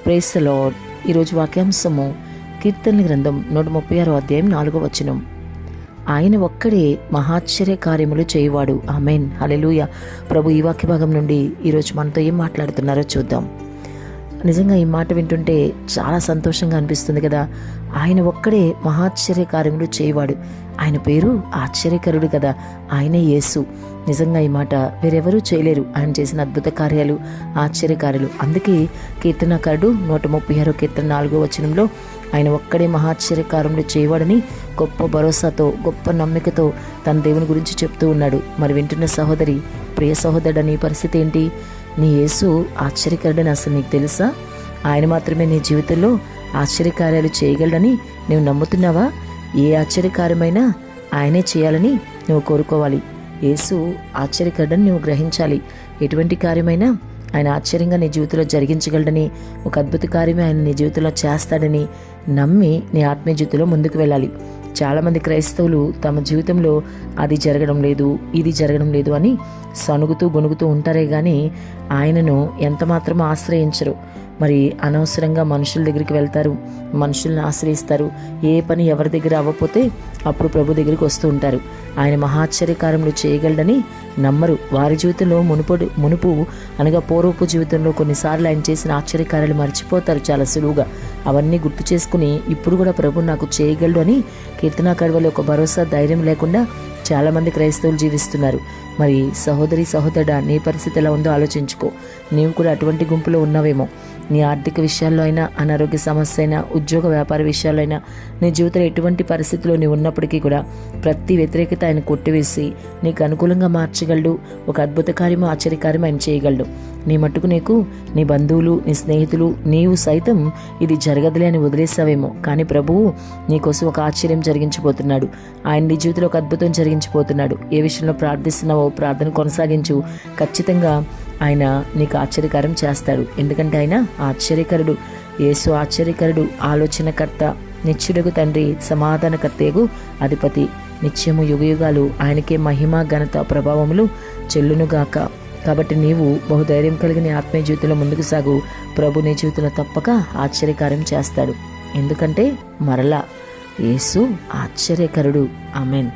Praise the lord. ఈరోజు వాక్యాంశము కీర్తనల గ్రంథం 136 అధ్యాయం 4వ వచనం. ఆయన ఒక్కడే మహాశ్చర్య కార్యములు చేయువాడు. ఆమేన్, హల్లెలూయా. ప్రభు ఈ వాక్య భాగం నుండి ఈరోజు మనతో ఏం మాట్లాడుతున్నారో చూద్దాం. నిజంగా ఈ మాట వింటుంటే చాలా సంతోషంగా అనిపిస్తుంది కదా. ఆయన ఒక్కడే మహాశ్చర్య కార్యములు చేయవాడు. ఆయన పేరు ఆశ్చర్యకరుడు కదా. ఆయనే యేసు. నిజంగా ఈ మాట వేరెవరూ చేయలేరు. ఆయన చేసిన అద్భుత కార్యాలు, ఆశ్చర్యకార్యాలు. అందుకే కీర్తనకారుడు 136 కీర్తన 4వ వచనంలో ఆయన ఒక్కడే మహాశ్చర్యకార్యములు చేయవాడని గొప్ప భరోసాతో, గొప్ప నమ్మికతో తన దేవుని గురించి చెప్తూ ఉన్నాడు. మరి వింటున్న సహోదరి, ప్రియ సహోదరుడు, నీ పరిస్థితి ఏంటి? నీ యేసు ఆశ్చర్యకరుడని అసలు నీకు తెలుసా? ఆయన మాత్రమే నీ జీవితంలో ఆశ్చర్యకార్యాలు చేయగలడని నువ్వు నమ్ముతున్నావా? ఏ ఆశ్చర్యకార్యమైనా ఆయనే చేయాలని నువ్వు కోరుకోవాలి. యేసు ఆశ్చర్యకరుడని నువ్వు గ్రహించాలి. ఎటువంటి కార్యమైనా ఆయన ఆశ్చర్యంగా నీ జీవితంలో జరిగించగలడని, ఒక అద్భుత కార్యమే ఆయన నీ జీవితంలో చేస్తాడని నమ్మి నీ ఆత్మీయ జీవితంలో ముందుకు వెళ్ళాలి. చాలామంది క్రైస్తవులు తమ జీవితంలో అది జరగడం లేదు, ఇది జరగడం లేదు అని సణుగుతూ గొణుగుతూ ఉంటారే కానీ ఆయనను ఎంతమాత్రం ఆశ్రయించరు. మరి అనవసరంగా మనుషుల దగ్గరికి వెళ్తారు, మనుషుల్ని ఆశ్రయిస్తారు. ఏ పని ఎవరి దగ్గర అవ్వకపోతే అప్పుడు ప్రభు దగ్గరికి వస్తూ ఉంటారు. ఆయన మహాశ్చర్యకార్యములు చేయగలడని నమ్మరు. వారి జీవితంలో మునుపు అనగా పూర్వపు జీవితంలో కొన్నిసార్లు ఆయన చేసిన ఆశ్చర్యకార్యాలు మర్చిపోతారు చాలా సులువుగా. అవన్నీ గుర్తు చేసుకుని ఇప్పుడు కూడా ప్రభు నాకు చేయగలడు అని కీర్తనాకారుడు వల్ల ఒక భరోసా, ధైర్యం లేకుండా చాలామంది క్రైస్తవులు జీవిస్తున్నారు. మరి సహోదరి, సహోదరుడా, నీ పరిస్థితి ఎలా ఉందో ఆలోచించుకో. నీవు కూడా అటువంటి గుంపులో ఉన్నావేమో. నీ ఆర్థిక విషయాల్లో అయినా, అనారోగ్య సమస్య అయినా, ఉద్యోగ వ్యాపార విషయాల్లో అయినా, నీ జీవితంలో ఎటువంటి పరిస్థితిలో నీవు ఉన్నప్పటికీ కూడా ప్రతి వ్యతిరేకత ఆయన కొట్టివేసి నీకు అనుకూలంగా మార్చగలడు. ఒక అద్భుత కార్యము, ఆశ్చర్యకార్యం ఆయన చేయగలడు. నీ మట్టుకు నీకు నీ బంధువులు, నీ స్నేహితులు, నీవు సైతం ఇది జరగదులే అని వదిలేసావేమో. కానీ ప్రభువు నీకోసం ఒక ఆశ్చర్యం జరిగించబోతున్నాడు. ఆయన నీ జీవితంలో ఒక అద్భుతం జరిగించబోతున్నాడు. ఏ విషయంలో ప్రార్థిస్తున్నావో ప్రార్థన కొనసాగించు. ఖచ్చితంగా ఆయన నీకు ఆశ్చర్యకార్యం చేస్తాడు. ఎందుకంటే ఆయన ఆశ్చర్యకరుడు. యేసు ఆశ్చర్యకరుడు, ఆలోచనకర్త, నిత్యుడగు తండ్రి, సమాధానకర్తయగు అధిపతి. నిత్యము యుగయుగాలు ఆయనకే మహిమ, ఘనత, ప్రభావములు చెల్లునుగాక. కాబట్టి నీవు బహుధైర్యం కలిగిన ఆత్మీయ జీవితంలో ముందుకు సాగు. ప్రభు నీ జీవితంలో తప్పక ఆశ్చర్యకార్యం చేస్తాడు. ఎందుకంటే మరలా యేసు ఆశ్చర్యకరుడు. ఆమేన్.